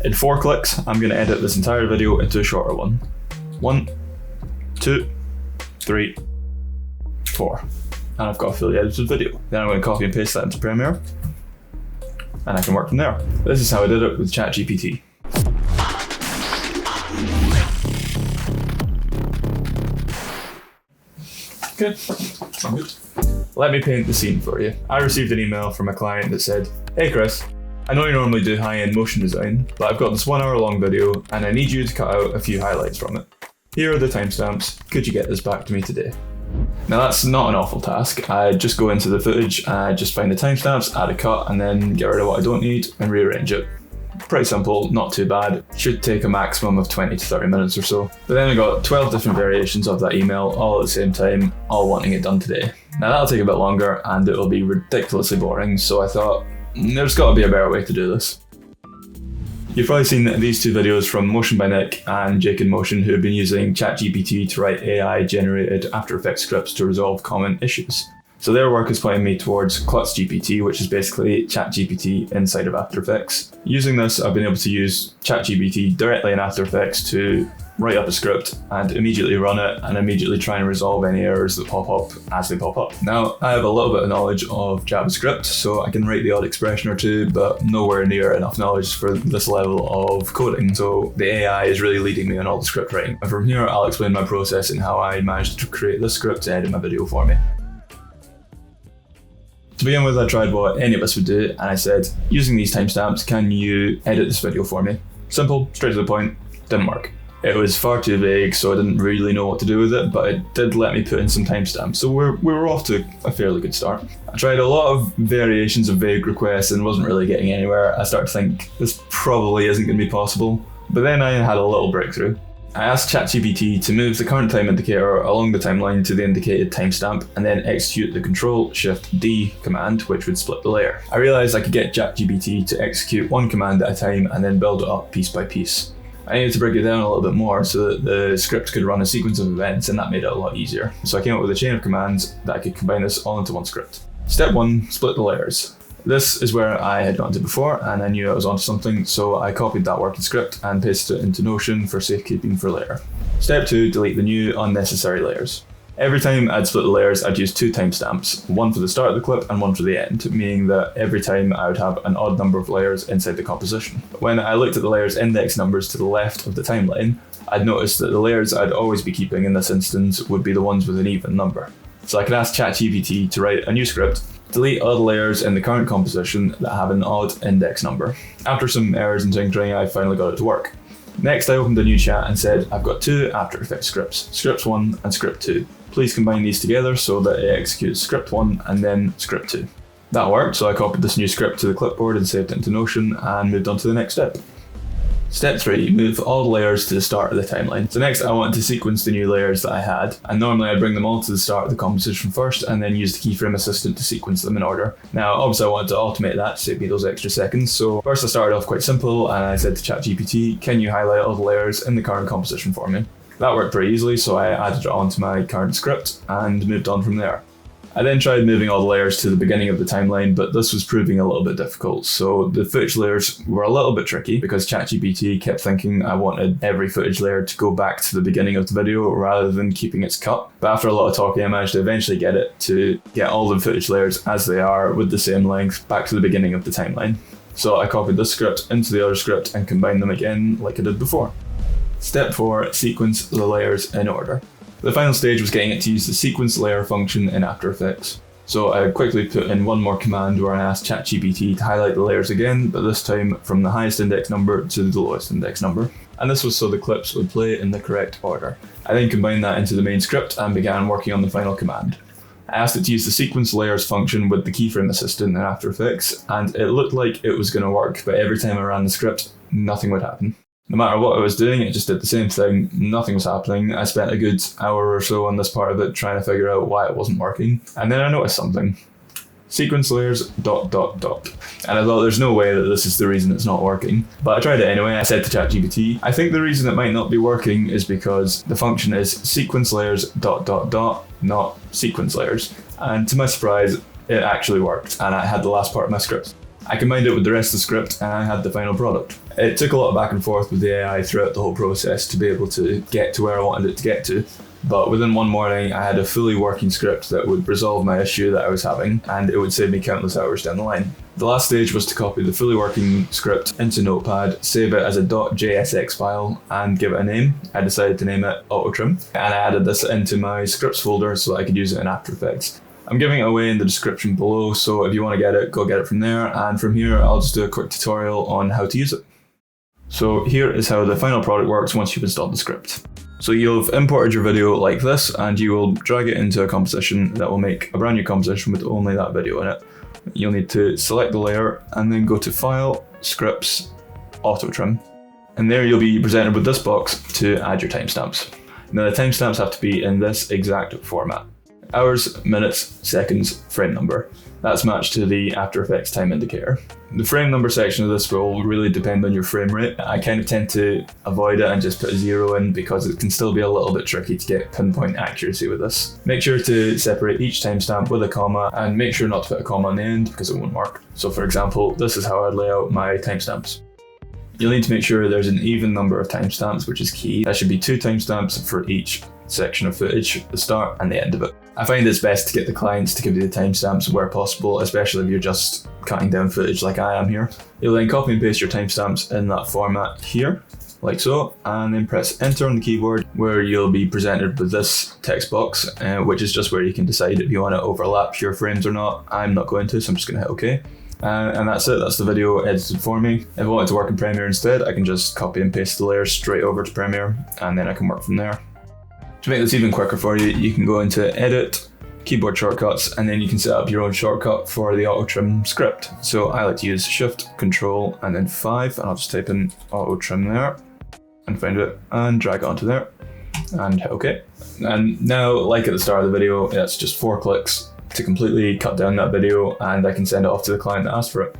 In 4 clicks, I'm going to edit this entire video into a shorter one. 1, 2, 3, 4. And I've got a fully edited video. Then I'm going to copy and paste that into Premiere, and I can work from there. This is how I did it with Chat GPT. Okay, I'm good. Let me paint the scene for you. I received an email from a client that said, "Hey Chris, I know you normally do high-end motion design, but I've got this 1 hour long video and I need you to cut out a few highlights from it. Here are the timestamps. Could you get this back to me today?" Now that's not an awful task. I just go into the footage, I just find the timestamps, add a cut, and then get rid of what I don't need and rearrange it. Pretty simple, not too bad. Should take a maximum of 20 to 30 minutes or so. But then I got 12 different variations of that email, all at the same time, all wanting it done today. Now that'll take a bit longer and it'll be ridiculously boring, so I thought, there's got to be a better way to do this. You've probably seen these 2 videos from Motion by Nick and Jake in Motion, who have been using Chat GPT to write AI-generated After Effects scripts to resolve common issues. So their work is pointing me towards Chat GPT, which is basically Chat GPT inside of After Effects. Using this, I've been able to use Chat GPT directly in After Effects to write up a script and immediately run it and immediately try and resolve any errors that pop up as they pop up. Now, I have a little bit of knowledge of JavaScript, so I can write the odd expression or two, but nowhere near enough knowledge for this level of coding. So the AI is really leading me on all the script writing. And from here, I'll explain my process and how I managed to create this script to edit my video for me. To begin with, I tried what any of us would do, and I said, using these timestamps, can you edit this video for me? Simple, straight to the point, didn't work. It was far too vague, so I didn't really know what to do with it, but it did let me put in some timestamps, so we were off to a fairly good start. I tried a lot of variations of vague requests and wasn't really getting anywhere. I started to think, this probably isn't going to be possible, but then I had a little breakthrough. I asked ChatGPT to move the current time indicator along the timeline to the indicated timestamp and then execute the Control-Shift-D command, which would split the layer. I realized I could get ChatGPT to execute one command at a time and then build it up piece by piece. I needed to break it down a little bit more so that the script could run a sequence of events, and that made it a lot easier. So I came up with a chain of commands that I could combine this all into one script. Step 1, split the layers. This is where I had gone to before, and I knew I was onto something, so I copied that working script and pasted it into Notion for safekeeping for later. Step 2, delete the new unnecessary layers. Every time I'd split the layers, I'd use 2 timestamps, one for the start of the clip and one for the end, meaning that every time I would have an odd number of layers inside the composition. When I looked at the layers index numbers to the left of the timeline, I'd noticed that the layers I'd always be keeping in this instance would be the ones with an even number. So I could ask ChatGPT to write a new script, delete all the layers in the current composition that have an odd index number. After some errors and tinkering, I finally got it to work. Next, I opened a new chat and said, I've got 2 After Effects scripts, script 1 and script 2. Please combine these together so that it executes script 1 and then script 2. That worked, so I copied this new script to the clipboard and saved it into Notion and moved on to the next step. Step 3, move all the layers to the start of the timeline. So next I wanted to sequence the new layers that I had, and normally I'd bring them all to the start of the composition first and then use the keyframe assistant to sequence them in order. Now obviously I wanted to automate that to save me those extra seconds, so first I started off quite simple and I said to ChatGPT, can you highlight all the layers in the current composition for me? That worked pretty easily, so I added it onto my current script and moved on from there. I then tried moving all the layers to the beginning of the timeline, but this was proving a little bit difficult. So the footage layers were a little bit tricky because ChatGPT kept thinking I wanted every footage layer to go back to the beginning of the video rather than keeping its cut. But after a lot of talking, I managed to eventually get it to get all the footage layers as they are with the same length back to the beginning of the timeline. So I copied this script into the other script and combined them again like I did before. Step 4, sequence the layers in order. The final stage was getting it to use the sequence layer function in After Effects. So I quickly put in one more command where I asked ChatGPT to highlight the layers again, but this time from the highest index number to the lowest index number. And this was so the clips would play in the correct order. I then combined that into the main script and began working on the final command. I asked it to use the sequence layers function with the keyframe assistant in After Effects, and it looked like it was going to work, but every time I ran the script, nothing would happen. No matter what I was doing, it just did the same thing, nothing was happening. I spent a good hour or so on this part of it trying to figure out why it wasn't working, and then I noticed something. Sequence layers ... And I thought there's no way that this is the reason it's not working. But I tried it anyway. I said to ChatGPT, I think the reason it might not be working is because the function is sequence layers ... not sequence layers. And to my surprise, it actually worked, and I had the last part of my script. I combined it with the rest of the script and I had the final product. It took a lot of back and forth with the AI throughout the whole process to be able to get to where I wanted it to get to. But within one morning, I had a fully working script that would resolve my issue that I was having, and it would save me countless hours down the line. The last stage was to copy the fully working script into Notepad, save it as a .jsx file, and give it a name. I decided to name it Octane, and I added this into my scripts folder so that I could use it in After Effects. I'm giving it away in the description below, so if you want to get it, go get it from there, and from here I'll just do a quick tutorial on how to use it. So here is how the final product works once you've installed the script. So you'll have imported your video like this, and you will drag it into a composition that will make a brand new composition with only that video in it. You'll need to select the layer and then go to File, Scripts, Auto Trim. And there you'll be presented with this box to add your timestamps. Now the timestamps have to be in this exact format. Hours, minutes, seconds, frame number. That's matched to the After Effects time indicator. The frame number section of this will really depend on your frame rate. I kind of tend to avoid it and just put a 0 in because it can still be a little bit tricky to get pinpoint accuracy with this. Make sure to separate each timestamp with a comma and make sure not to put a comma on the end because it won't work. So for example, this is how I'd lay out my timestamps. You'll need to make sure there's an even number of timestamps, which is key. That should be 2 timestamps for each section of footage, the start and the end of it. I find it's best to get the clients to give you the timestamps where possible, especially if you're just cutting down footage like I am here. You'll then copy and paste your timestamps in that format here, like so, and then press enter on the keyboard where you'll be presented with this text box, which is just where you can decide if you want to overlap your frames or not. I'm not going to, so I'm just going to hit OK. And that's it, that's the video edited for me. If I wanted to work in Premiere instead, I can just copy and paste the layers straight over to Premiere, and then I can work from there. To make this even quicker for you, you can go into Edit, Keyboard Shortcuts, and then you can set up your own shortcut for the Auto Trim script. So I like to use Shift, Control, and then 5, and I'll just type in Auto Trim there, and find it, and drag it onto there, and hit OK. And now, like at the start of the video, it's just 4 clicks to completely cut down that video, and I can send it off to the client that asked for it.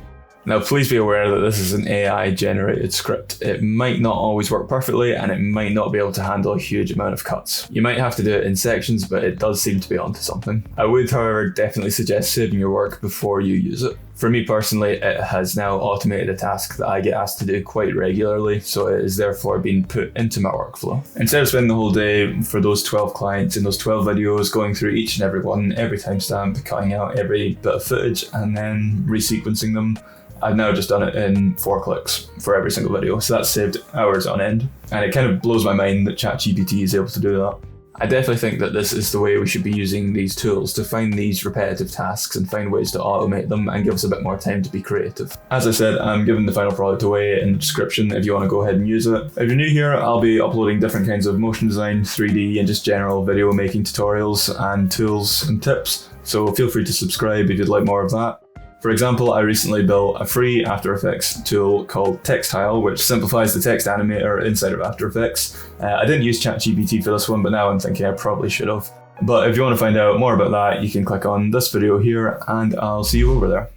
Now please be aware that this is an AI generated script. It might not always work perfectly and it might not be able to handle a huge amount of cuts. You might have to do it in sections, but it does seem to be onto something. I would, however, definitely suggest saving your work before you use it. For me personally, it has now automated a task that I get asked to do quite regularly, so it is therefore being put into my workflow. Instead of spending the whole day for those 12 clients in those 12 videos, going through each and every one, every timestamp, cutting out every bit of footage and then resequencing them, I've now just done it in 4 clicks for every single video, so that's saved hours on end. And it kind of blows my mind that Chat GPT is able to do that. I definitely think that this is the way we should be using these tools, to find these repetitive tasks and find ways to automate them and give us a bit more time to be creative. As I said, I'm giving the final product away in the description if you want to go ahead and use it. If you're new here, I'll be uploading different kinds of motion design, 3D, and just general video making tutorials and tools and tips, so feel free to subscribe if you'd like more of that. For example, I recently built a free After Effects tool called Textile, which simplifies the text animator inside of After Effects. I didn't use ChatGPT for this one, but now I'm thinking I probably should have. But if you want to find out more about that, you can click on this video here, and I'll see you over there.